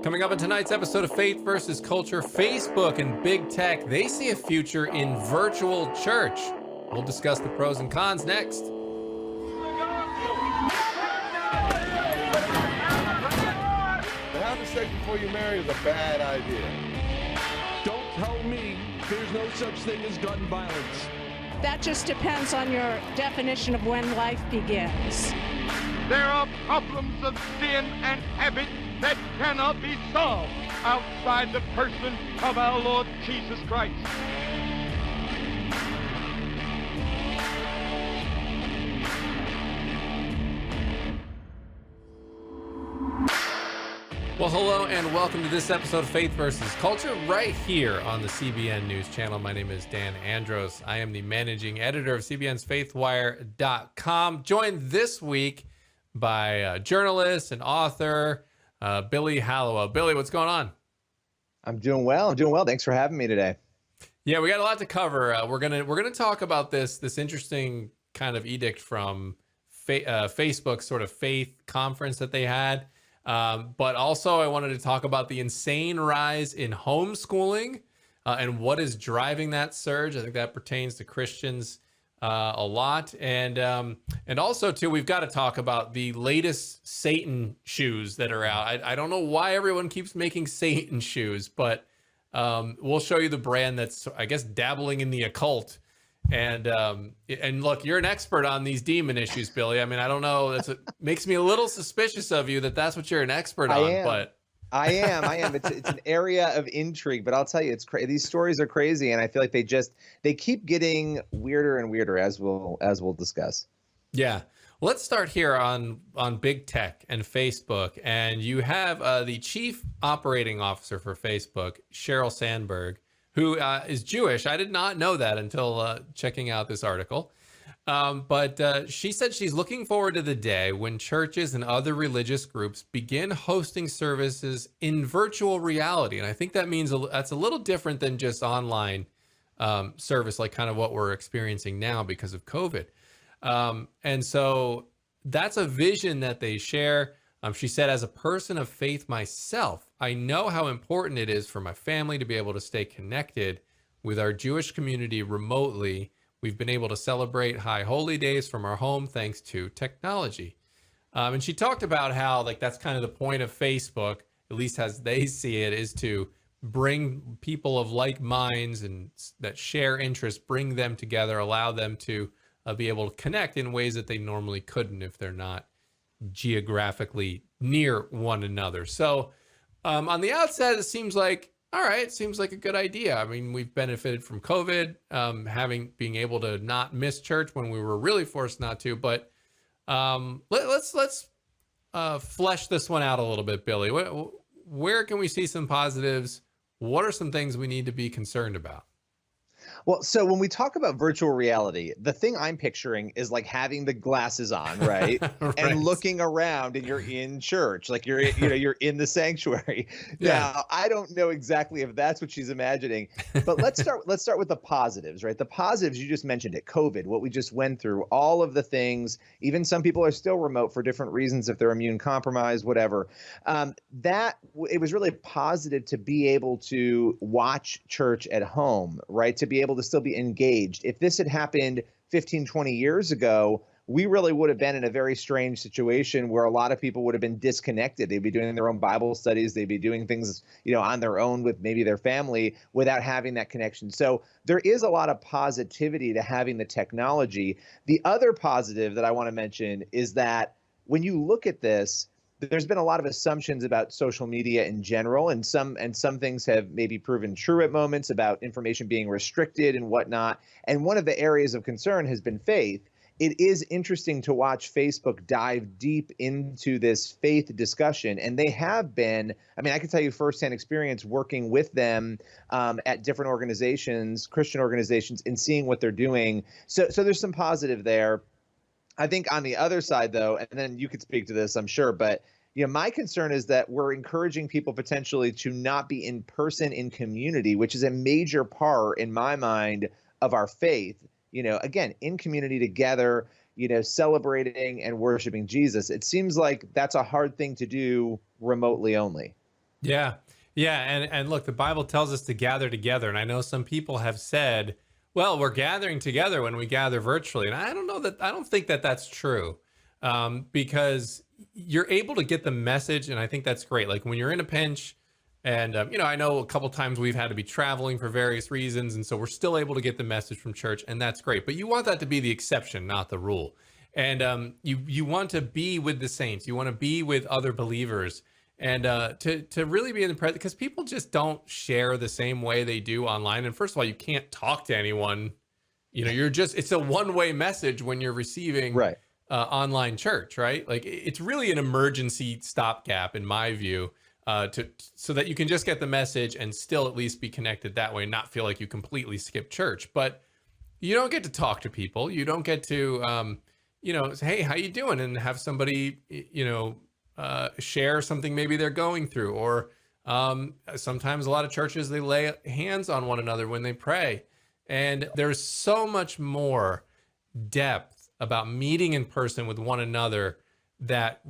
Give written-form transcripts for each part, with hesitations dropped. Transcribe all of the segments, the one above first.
Coming up in tonight's episode of Faith versus Culture, Facebook and big tech, they see a future in virtual church. We'll discuss the pros and cons next. To have sex before you marry is a bad idea. Don't tell me there's no such thing as gun violence. That just depends on your definition of when life begins. There are problems of sin and habit that cannot be solved outside the person of our Lord Jesus Christ. Well, hello and welcome to this episode of Faith versus Culture right here on the CBN News Channel. My name is Dan Andros. I am the managing editor of CBN's FaithWire.com, joined this week by journalist and author Billy Hallowell. Billy, what's going on? I'm doing well. Thanks for having me today. Yeah, we got a lot to cover. We're gonna talk about this interesting kind of edict from Facebook's sort of faith conference that they had. But also I wanted to talk about the insane rise in homeschooling and what is driving that surge. I think that pertains to Christians a lot. And also, too, we've got to talk about the latest Satan shoes that are out. I don't know why everyone keeps making Satan shoes, but we'll show you the brand that's, I guess, dabbling in the occult. And look, you're an expert on these demon issues, Billy. I mean, I don't know. It makes me a little suspicious of you that's what you're an expert on. But I am. It's an area of intrigue, but I'll tell you, it's crazy. These stories are crazy, and I feel like they keep getting weirder and weirder as we'll discuss. Yeah. Let's start here on big tech and Facebook. And you have the chief operating officer for Facebook, Sheryl Sandberg, who is Jewish. I did not know that until checking out this article. But she said she's looking forward to the day when churches and other religious groups begin hosting services in virtual reality. And I think that means that's a little different than just online service, like kind of what we're experiencing now because of COVID. And so that's a vision that they share. She said, as a person of faith myself, I know how important it is for my family to be able to stay connected with our Jewish community remotely. We've been able to celebrate high holy days from our home thanks to technology. And she talked about how that's kind of the point of Facebook, at least as they see it, is to bring people of like minds and that share interests, bring them together, allow them to be able to connect in ways that they normally couldn't if they're not geographically near one another. So on the outset, it seems like, all right, seems like a good idea. I mean, we've benefited from COVID, being able to not miss church when we were really forced not to. But let's flesh this one out a little bit, Billy. Where can we see some positives? What are some things we need to be concerned about? Well, so when we talk about virtual reality, the thing I'm picturing is like having the glasses on, right? Right. And looking around and you're in church, like you're in the sanctuary. Yeah. Now, I don't know exactly if that's what she's imagining, but let's start with the positives, right? The positives, you just mentioned it, COVID, what we just went through, all of the things, even some people are still remote for different reasons, if they're immune compromised, whatever. It was really positive to be able to watch church at home, right? To be able to still be engaged. If this had happened 15, 20 years ago, we really would have been in a very strange situation where a lot of people would have been disconnected. They'd be doing their own Bible studies. They'd be doing things, on their own with maybe their family without having that connection. So there is a lot of positivity to having the technology. The other positive that I want to mention is that when you look at this, there's been a lot of assumptions about social media in general, and some things have maybe proven true at moments about information being restricted and whatnot. And one of the areas of concern has been faith. It is interesting to watch Facebook dive deep into this faith discussion. And they have been, I can tell you firsthand experience working with them at different organizations, Christian organizations, and seeing what they're doing. So there's some positive there. I think on the other side, though, and then you could speak to this, I'm sure, but my concern is that we're encouraging people potentially to not be in person in community, which is a major part, in my mind, of our faith. Again, in community together, celebrating and worshiping Jesus. It seems like that's a hard thing to do remotely only. Yeah. Yeah. And look, the Bible tells us to gather together. And I know some people have said, well, we're gathering together when we gather virtually. And I don't think that that's true, because you're able to get the message. And I think that's great. Like when you're in a pinch, and, I know a couple times we've had to be traveling for various reasons. And so we're still able to get the message from church. And that's great. But you want that to be the exception, not the rule. And you want to be with the saints. You want to be with other believers. And to really be in the present, because people just don't share the same way they do online. And first of all, you can't talk to anyone. It's a one-way message when you're receiving online church, right? Like it's really an emergency stopgap, in my view. So that you can just get the message and still at least be connected that way, not feel like you completely skip church. But you don't get to talk to people. You don't get to, say, hey, how you doing? And have somebody, share something maybe they're going through. Or sometimes a lot of churches, they lay hands on one another when they pray. And there's so much more depth about meeting in person with one another that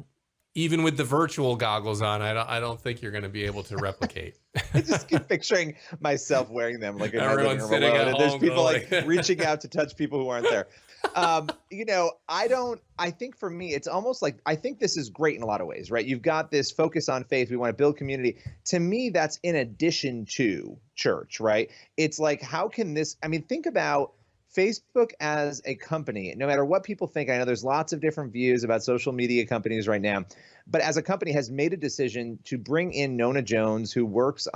even with the virtual goggles on, I don't think you're going to be able to replicate. I just keep picturing myself wearing them, like in my living Everyone's room sitting alone, at and there's home people going, like reaching out to touch people who aren't there. I think for me, it's almost like, I think this is great in a lot of ways, right? You've got this focus on faith. We want to build community. To me, that's in addition to church, right? It's like, how can this, think about Facebook as a company, no matter what people think. I know there's lots of different views about social media companies right now, but as a company has made a decision to bring in Nona Jones, who's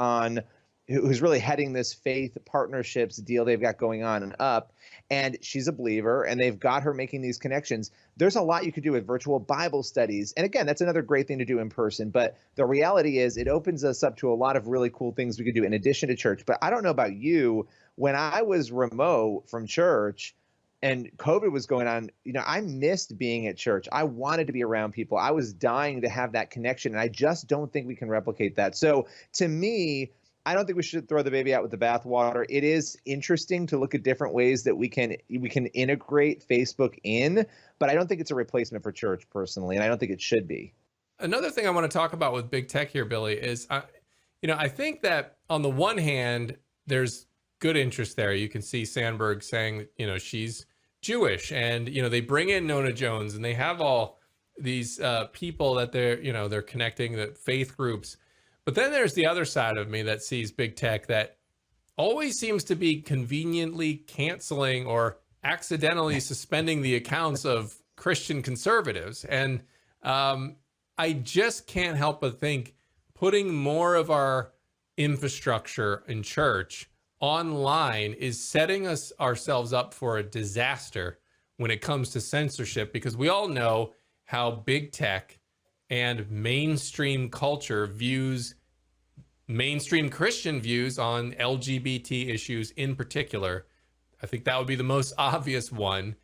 really heading this faith partnerships deal they've got going on and up. And she's a believer, and they've got her making these connections. There's a lot you could do with virtual Bible studies. And again, that's another great thing to do in person. But the reality is it opens us up to a lot of really cool things we could do in addition to church. But I don't know about you. When I was remote from church and COVID was going on, I missed being at church. I wanted to be around people. I was dying to have that connection. And I just don't think we can replicate that. So to me, I don't think we should throw the baby out with the bathwater. It is interesting to look at different ways that we can integrate Facebook in, but I don't think it's a replacement for church personally, and I don't think it should be. Another thing I want to talk about with big tech here, Billy, is I think that on the one hand, there's good interest there. You can see Sandberg saying, she's Jewish, and they bring in Nona Jones, and they have all these people that they're connecting, the faith groups. But then there's the other side of me that sees big tech that always seems to be conveniently canceling or accidentally suspending the accounts of Christian conservatives. And I just can't help but think putting more of our infrastructure in church online is setting ourselves up for a disaster when it comes to censorship, because we all know how big tech and mainstream culture views mainstream Christian views on LGBT issues in particular. I think that would be the most obvious one,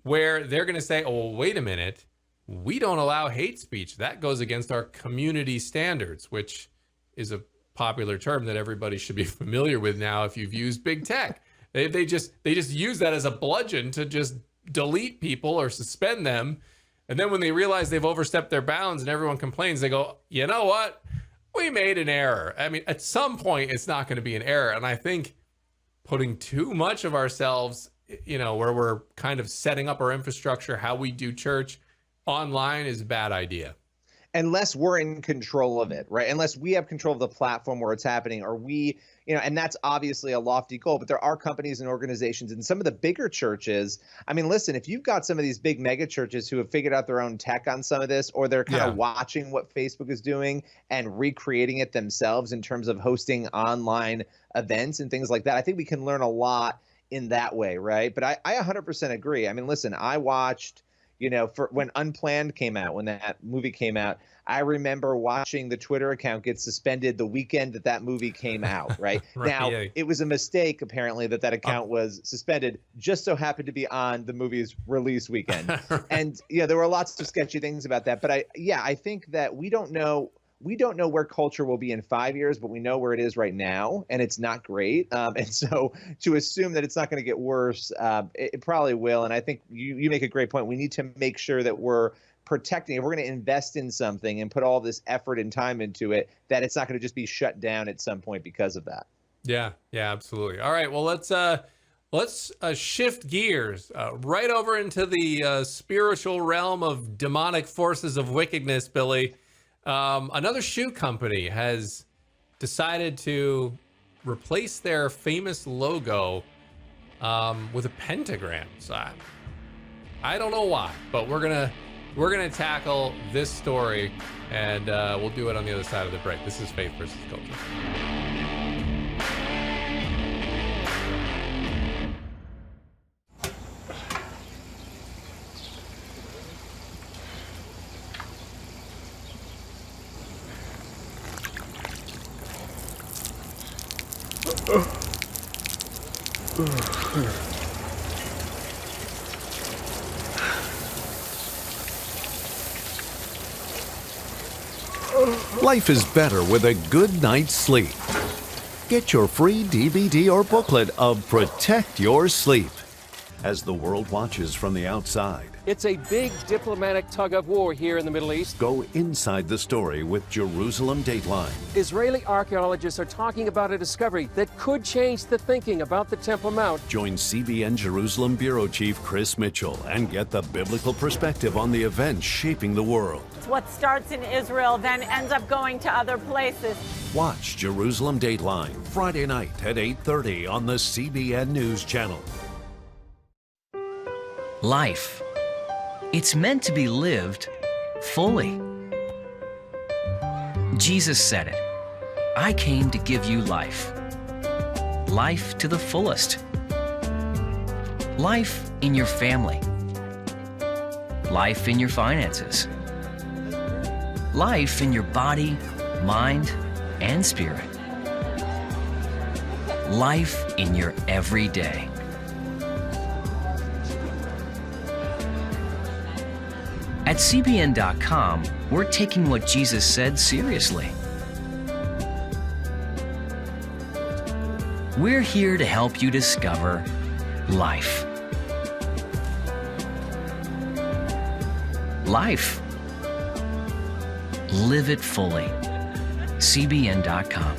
where they're going to say, oh, well, wait a minute, we don't allow hate speech. That goes against our community standards, which is a popular term that everybody should be familiar with now if you've used big tech. They just use that as a bludgeon to just delete people or suspend them. And then when they realize they've overstepped their bounds and everyone complains, they go, you know what? We made an error. I mean, at some point, it's not going to be an error. And I think putting too much of ourselves, where we're kind of setting up our infrastructure, how we do church online, is a bad idea. Unless we're in control of it, right? Unless we have control of the platform where it's happening, or we, and that's obviously a lofty goal, but there are companies and organizations and some of the bigger churches. I mean, listen, if you've got some of these big mega churches who have figured out their own tech on some of this, or they're kind of watching what Facebook is doing and recreating it themselves in terms of hosting online events and things like that, I think we can learn a lot in that way, right? But I 100% agree. I mean, listen, I watched, for when Unplanned came out, when that movie came out, I remember watching the Twitter account get suspended the weekend that movie came out, right? Now, it was a mistake, apparently, that account was suspended, just so happened to be on the movie's release weekend. And, there were lots of sketchy things about that. But I think that we don't know where culture will be in 5 years, but we know where it is right now, and it's not great. And so to assume that it's not going to get worse, it probably will. And I think you make a great point. We need to make sure that we're protecting, if we're going to invest in something and put all this effort and time into it, that it's not going to just be shut down at some point because of that. Yeah, absolutely. All right, well, let's shift gears right over into the spiritual realm of demonic forces of wickedness, Billy. Another shoe company has decided to replace their famous logo with a pentagram. So I don't know why, but we're gonna tackle this story, and we'll do it on the other side of the break. This is Faith versus Culture. Life is better with a good night's sleep. Get your free DVD or booklet of Protect Your Sleep as the world watches from the outside. It's a big diplomatic tug of war here in the Middle East. Go inside the story with Jerusalem Dateline. Israeli archaeologists are talking about a discovery that could change the thinking about the Temple Mount. Join CBN Jerusalem Bureau Chief Chris Mitchell and get the biblical perspective on the events shaping the world. What starts in Israel then ends up going to other places. Watch Jerusalem Dateline Friday night at 8:30 on the CBN News Channel. Life. It's meant to be lived fully. Jesus said it. I came to give you life. Life to the fullest. Life in your family. Life in your finances. Life in your body, mind, and spirit. Life in your everyday. At cbn.com, we're taking what Jesus said seriously. We're here to help you discover life. Life. Live it fully. cbn.com.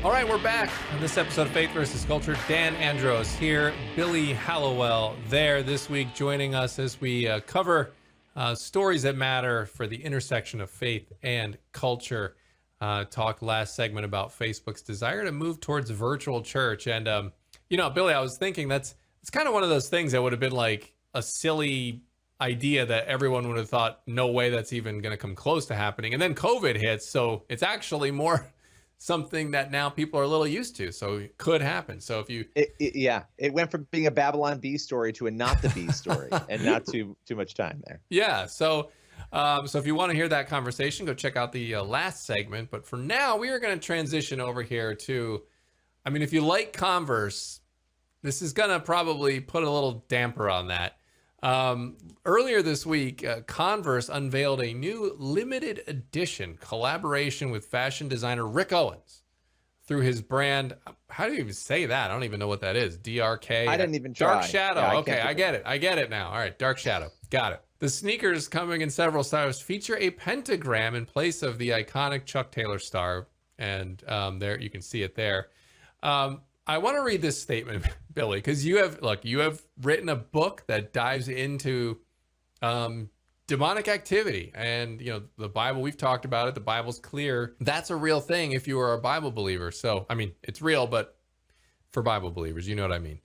All right, we're back on this episode of Faith versus Culture. Dan Andros here, Billy Hallowell there this week, joining us as we cover stories that matter for the intersection of faith and culture. Talked last segment about Facebook's desire to move towards virtual church. And, Billy, I was thinking it's kind of one of those things that would have been like a silly idea that everyone would have thought, no way that's even going to come close to happening. And then COVID hits, so it's actually more something that now people are a little used to, so it could happen. So if you it went from being a Babylon Bee story to a not the Bee story, and not too much time there. Yeah, so if you want to hear that conversation, go check out the last segment. But for now, we are going to transition over here to, if you like Converse, this is going to probably put a little damper on that. Earlier this week, Converse unveiled a new limited edition collaboration with fashion designer Rick Owens through his brand. How do you even say that? I don't even know what that is. DRK. I didn't even try. Dark Shadow. Yeah, okay, I get it. I get it now. All right, Dark Shadow. Got it. The sneakers, coming in several styles, feature a pentagram in place of the iconic Chuck Taylor star. And there you can see it there. I want to read this statement, Billy, because you have written a book that dives into demonic activity, and the Bible. We've talked about it. The Bible's clear. That's a real thing if you are a Bible believer. So it's real, but for Bible believers, you know what I mean.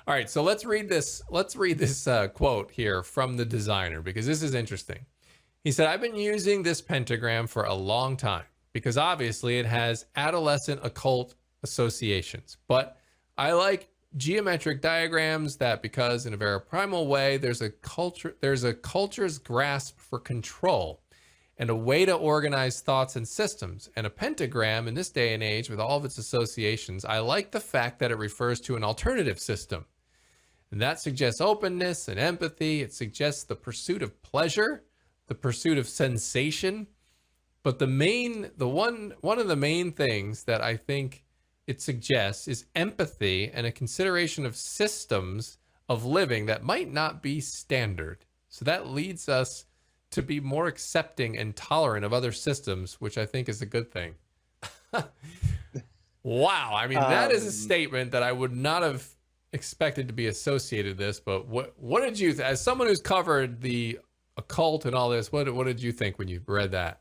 All right, so let's read this. Let's read this quote here from the designer, because this is interesting. He said, "I've been using this pentagram for a long time because obviously it has adolescent occult associations, but I like geometric diagrams because in a very primal way, there's a culture's grasp for control and a way to organize thoughts and systems. And a pentagram in this day and age with all of its associations, I like the fact that it refers to an alternative system. And that suggests openness and empathy. It suggests the pursuit of pleasure, the pursuit of sensation. But one of the main things that I think it suggests is empathy and a consideration of systems of living that might not be standard. So that leads us to be more accepting and tolerant of other systems, which I think is a good thing. Wow. I mean, that is a statement that I would not have expected to be associated with this, but what did you, as someone who's covered the occult and all this, what did you think when you read that?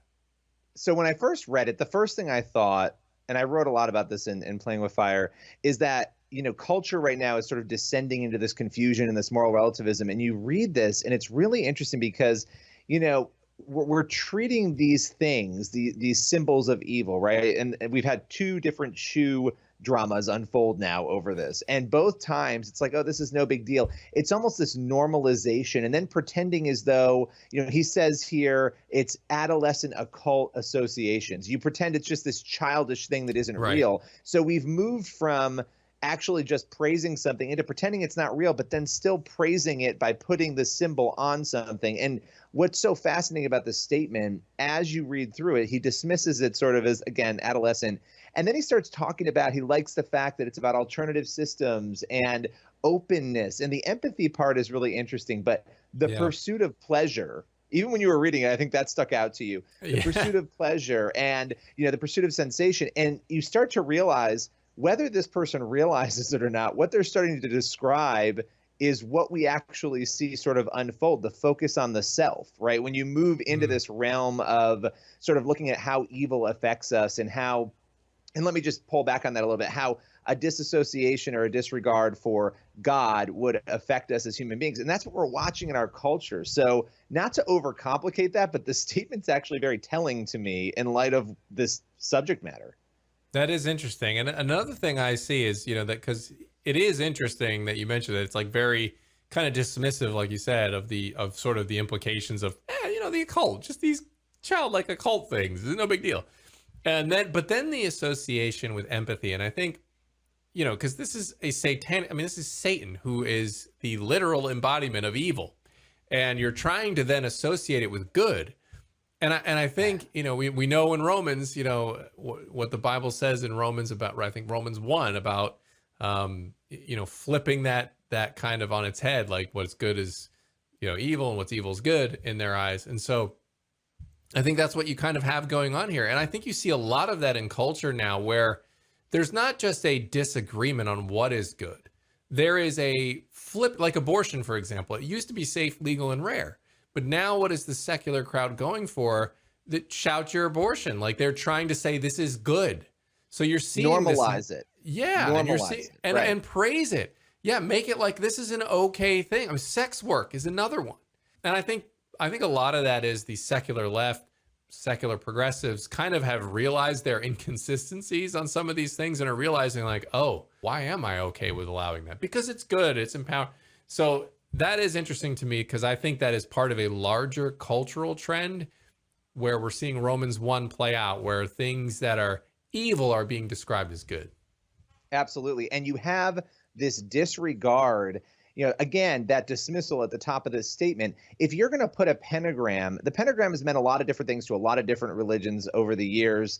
So when I first read it, the first thing I thought, and I wrote a lot about this in Playing with Fire, is that, you know, culture right now is sort of descending into this confusion and this moral relativism. And you read this, and it's really interesting because, you know, we're treating these things, these symbols of evil, right? And we've had two different shoe dramas unfold now over this. And both times it's like, oh, this is no big deal. It's almost this normalization and then pretending as though, you know, he says here, it's adolescent occult associations. You pretend it's just this childish thing that isn't real. So we've moved from actually just praising something into pretending it's not real, but then still praising it by putting the symbol on something. And what's so fascinating about this statement, as you read through it, he dismisses it sort of as, again, adolescent. And then he starts talking about, he likes the fact that it's about alternative systems and openness. And the empathy part is really interesting, but the pursuit of pleasure, even when you were reading it, I think that stuck out to you. The pursuit of pleasure and, you know, the pursuit of sensation. And you start to realize, whether this person realizes it or not, what they're starting to describe is what we actually see sort of unfold, the focus on the self, right? When you move into this realm of sort of looking at how evil affects us and how, and let me just pull back on that a little bit, how a disassociation or a disregard for God would affect us as human beings. And that's what we're watching in our culture. So not to overcomplicate that, but the statement's actually very telling to me in light of this subject matter. That is interesting. And another thing I see is, you know, that because it is interesting that you mentioned that it's like very kind of dismissive, like you said, of sort of the implications of, you know, the occult, just these childlike occult things. It's no big deal. And then, but then the association with empathy. And I think, you know, because this is a satanic, I mean, this is Satan, who is the literal embodiment of evil. And you're trying to then associate it with good. And I think, you know, we know in Romans, you know, what the Bible says in Romans about, I think Romans 1 about, you know, flipping that kind of on its head, like what's good is, you know, evil and what's evil is good in their eyes. And so I think that's what you kind of have going on here. And I think you see a lot of that in culture now, where there's not just a disagreement on what is good. There is a flip, like abortion, for example. It used to be safe, legal, and rare. But now what is the secular crowd going for? That shout your abortion. Like they're trying to say this is good. So you're seeing normalize it. Yeah. Normalize and you're seeing, it. And, Right. and praise it. Yeah. Make it like this is an okay thing. I mean, sex work is another one. And I think a lot of that is the secular left, secular progressives kind of have realized their inconsistencies on some of these things and are realizing like, oh, why am I okay with allowing that? Because it's good. It's empowering. So that is interesting to me, because I think that is part of a larger cultural trend where we're seeing Romans 1 play out, where things that are evil are being described as good. Absolutely. And you have this disregard, you know, again, that dismissal at the top of this statement. If you're going to put a pentagram, the pentagram has meant a lot of different things to a lot of different religions over the years.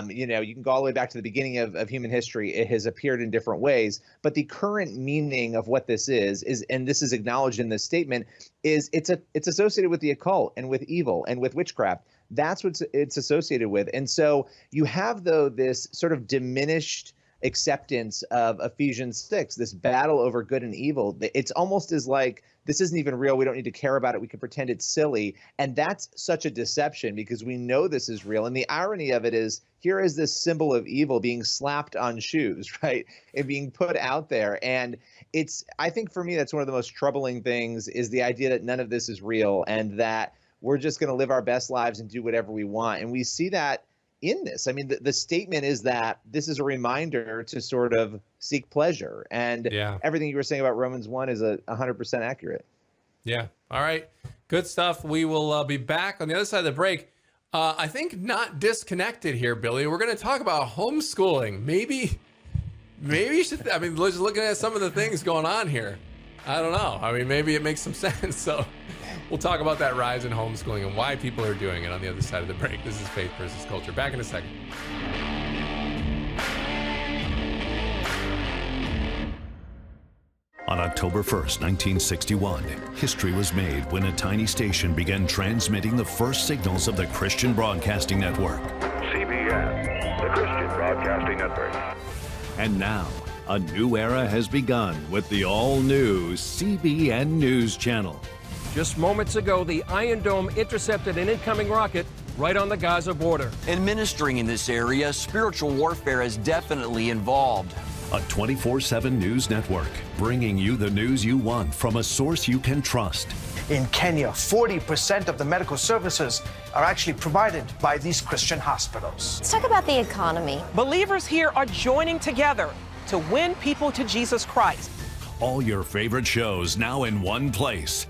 You know, you can go all the way back to the beginning of human history. It has appeared in different ways. But the current meaning of what this is, and this is acknowledged in this statement, is it's associated with the occult and with evil and with witchcraft. That's what it's associated with. And so you have, though, this sort of diminished acceptance of Ephesians 6, this battle over good and evil. It's almost as like, this isn't even real. We don't need to care about it. We can pretend it's silly. And that's such a deception, because we know this is real. And the irony of it is, here is this symbol of evil being slapped on shoes, right? And being put out there. And I think for me, that's one of the most troubling things, is the idea that none of this is real and that we're just going to live our best lives and do whatever we want. And we see that in this. I mean, the statement is that this is a reminder to sort of seek pleasure. And everything you were saying about Romans 1 is 100% accurate. Yeah. All right. Good stuff. We will be back on the other side of the break. I think not disconnected here, Billy. We're going to talk about homeschooling. Maybe you should, I mean, just looking at some of the things going on here, I don't know. I mean, maybe it makes some sense. So we'll talk about that rise in homeschooling and why people are doing it on the other side of the break. This is Faith versus Culture. Back in a second. On October 1st, 1961, history was made when a tiny station began transmitting the first signals of the Christian Broadcasting Network. CBN, the Christian Broadcasting Network. And now, a new era has begun with the all-new CBN News Channel. Just moments ago, the Iron Dome intercepted an incoming rocket right on the Gaza border. Administering in this area, spiritual warfare is definitely involved. A 24/7 news network, bringing you the news you want from a source you can trust. In Kenya, 40% of the medical services are actually provided by these Christian hospitals. Let's talk about the economy. Believers here are joining together to win people to Jesus Christ. All your favorite shows now in one place.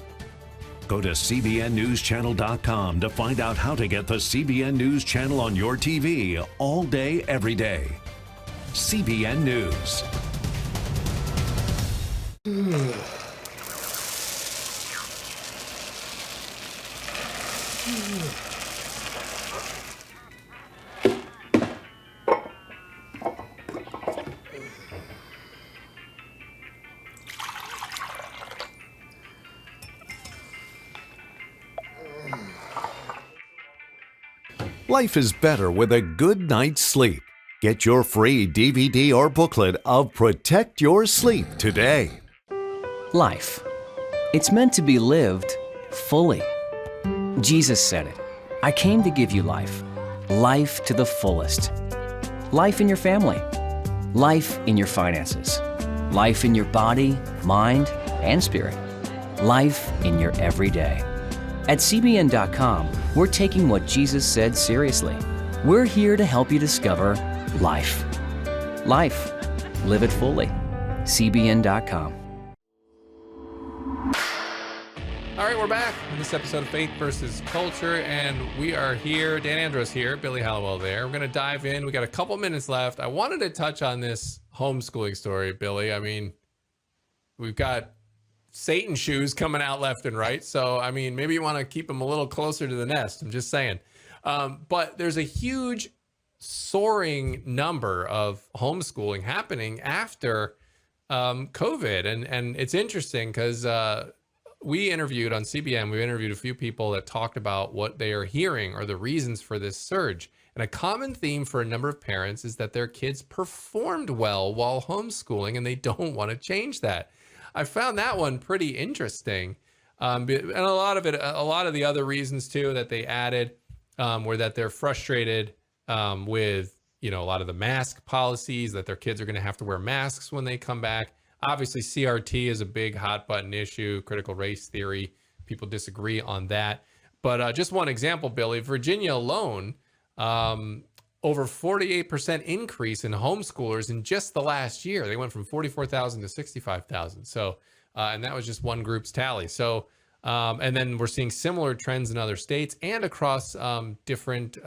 Go to cbnnewschannel.com to find out how to get the CBN News Channel on your TV all day, every day. CBN News. Life is better with a good night's sleep. Get your free DVD or booklet of Protect Your Sleep today. Life. It's meant to be lived fully. Jesus said it. I came to give you life. Life to the fullest. Life in your family. Life in your finances. Life in your body, mind, and spirit. Life in your everyday. At cbn.com, we're taking what Jesus said seriously. We're here to help you discover life. Life. Live it fully. cbn.com. All right, we're back in this episode of Faith versus Culture, and we are here. Dan Andros here, Billy Hallowell there. We're going to dive in. We got a couple minutes left. I wanted to touch on this homeschooling story, Billy. I mean, we've got Satan shoes coming out left and right. So, I mean, maybe you want to keep them a little closer to the nest. I'm just saying. But there's a huge soaring number of homeschooling happening after COVID. And it's interesting because we interviewed on CBN, we interviewed a few people that talked about what they are hearing or the reasons for this surge. And a common theme for a number of parents is that their kids performed well while homeschooling and they don't want to change that. I found that one pretty interesting. And a lot of the other reasons too that they added were that they're frustrated with, a lot of the mask policies, that their kids are going to have to wear masks when they come back. Obviously, CRT is a big hot button issue, critical race theory. People disagree on that. But just one example, Billy, Virginia alone, over 48% increase in homeschoolers in just the last year. They went from 44,000 to 65,000. So, and that was just one group's tally. So, and then we're seeing similar trends in other states and across different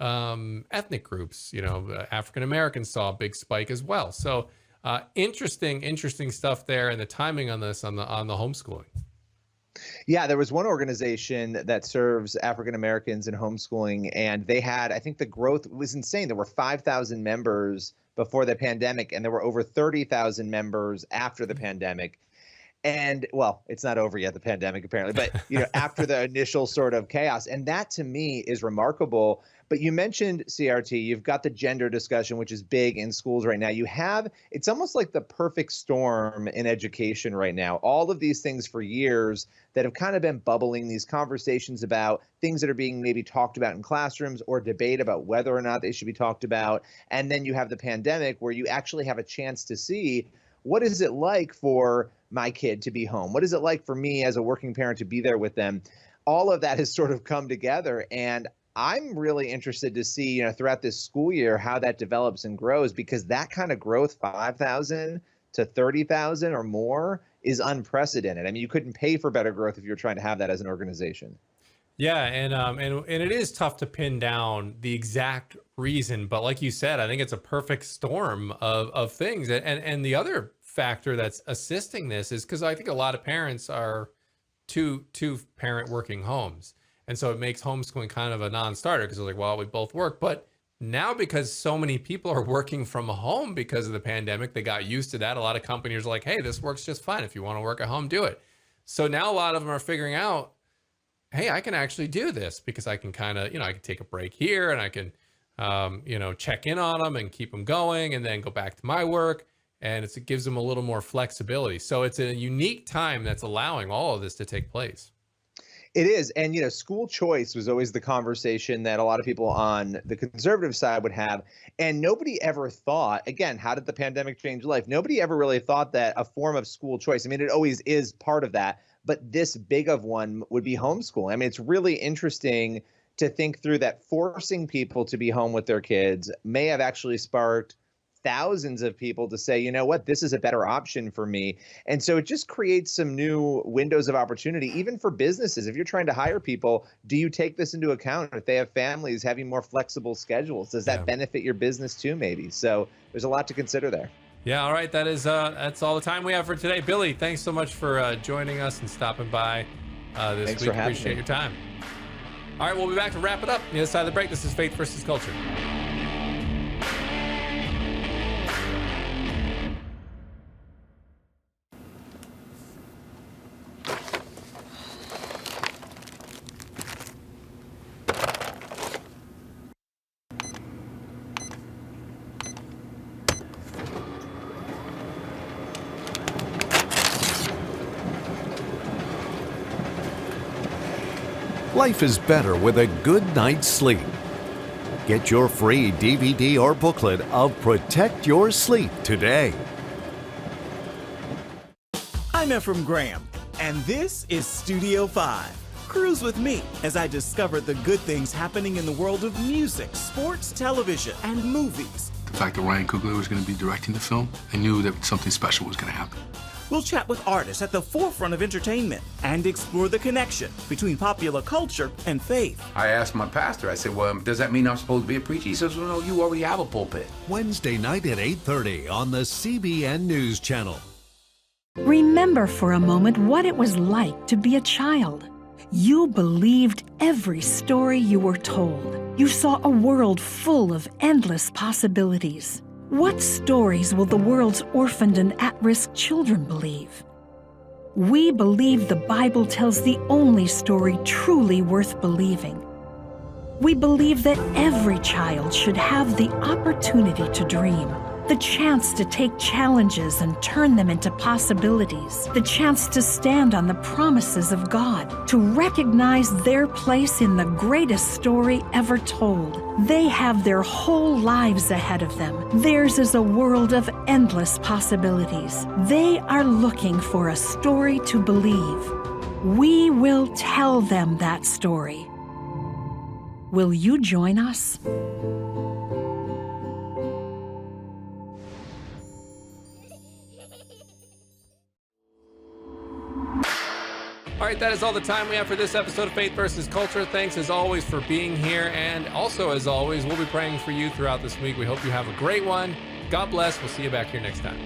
ethnic groups. African Americans saw a big spike as well. So, interesting stuff there, and the timing on this on the homeschooling. Yeah, there was one organization that serves African Americans in homeschooling, and they had, I think the growth was insane. There were 5,000 members before the pandemic, and there were over 30,000 members after the pandemic. And well, it's not over yet, the pandemic, apparently, but after the initial sort of chaos. And that to me is remarkable. But you mentioned CRT, you've got the gender discussion, which is big in schools right now. It's almost like the perfect storm in education right now. All of these things for years that have kind of been bubbling, these conversations about things that are being maybe talked about in classrooms or debate about whether or not they should be talked about. And then you have the pandemic where you actually have a chance to see, what is it like for my kid to be home? What is it like for me as a working parent to be there with them? All of that has sort of come together. And I'm really interested to see, throughout this school year, how that develops and grows, because that kind of growth, 5,000 to 30,000 or more, is unprecedented. I mean, you couldn't pay for better growth if you're trying to have that as an organization. Yeah, and it is tough to pin down the exact reason, but like you said, I think it's a perfect storm of things. And the other factor that's assisting this is because I think a lot of parents are two parent working homes. And so it makes homeschooling kind of a non-starter because they're like, well, we both work. But Now, because so many people are working from home because of the pandemic, they got used to that. A lot of companies are like, hey, this works just fine. If you want to work at home, do it. So now a lot of them are figuring out, hey, I can actually do this because I can kind of, I can take a break here and I can, check in on them and keep them going and then go back to my work. And it gives them a little more flexibility. So it's a unique time that's allowing all of this to take place. It is. And, school choice was always the conversation that a lot of people on the conservative side would have. And nobody ever thought, again, how did the pandemic change life? Nobody ever really thought that a form of school choice, I mean, it always is part of that, but this big of one would be homeschooling. I mean, it's really interesting to think through that forcing people to be home with their kids may have actually sparked thousands of people to say, you know what, this is a better option for me. And so it just creates some new windows of opportunity, even for businesses. If you're trying to hire people, do you take this into account? If they have families, having more flexible schedules, does that benefit your business too, maybe? So there's a lot to consider there. Yeah, all right. That's all the time we have for today. Billy, thanks so much for joining us and stopping by this Thanks week. for having Appreciate me. your time. All right, we'll be back to wrap it up. On the other side of the break, this is Faith versus Culture. Life is better with a good night's sleep. Get your free DVD or booklet of Protect Your Sleep today. I'm Ephraim Graham, and this is Studio 5. Cruise with me as I discover the good things happening in the world of music, sports, television, and movies. The fact that Ryan Coogler was going to be directing the film, I knew that something special was going to happen. We'll chat with artists at the forefront of entertainment and explore the connection between popular culture and faith. I asked my pastor, I said, well, does that mean I'm supposed to be a preacher? He says, well, no, you already have a pulpit. Wednesday night at 8:30 on the CBN News Channel. Remember for a moment what it was like to be a child. You believed every story you were told. You saw a world full of endless possibilities. What stories will the world's orphaned and at-risk children believe? We believe the Bible tells the only story truly worth believing. We believe that every child should have the opportunity to dream, the chance to take challenges and turn them into possibilities, the chance to stand on the promises of God, to recognize their place in the greatest story ever told. They have their whole lives ahead of them. Theirs is a world of endless possibilities. They are looking for a story to believe. We will tell them that story. Will you join us? All right, that is all the time we have for this episode of Faith versus Culture. Thanks as always for being here. And also, as always, we'll be praying for you throughout this week. We hope you have a great one. God bless. We'll see you back here next time.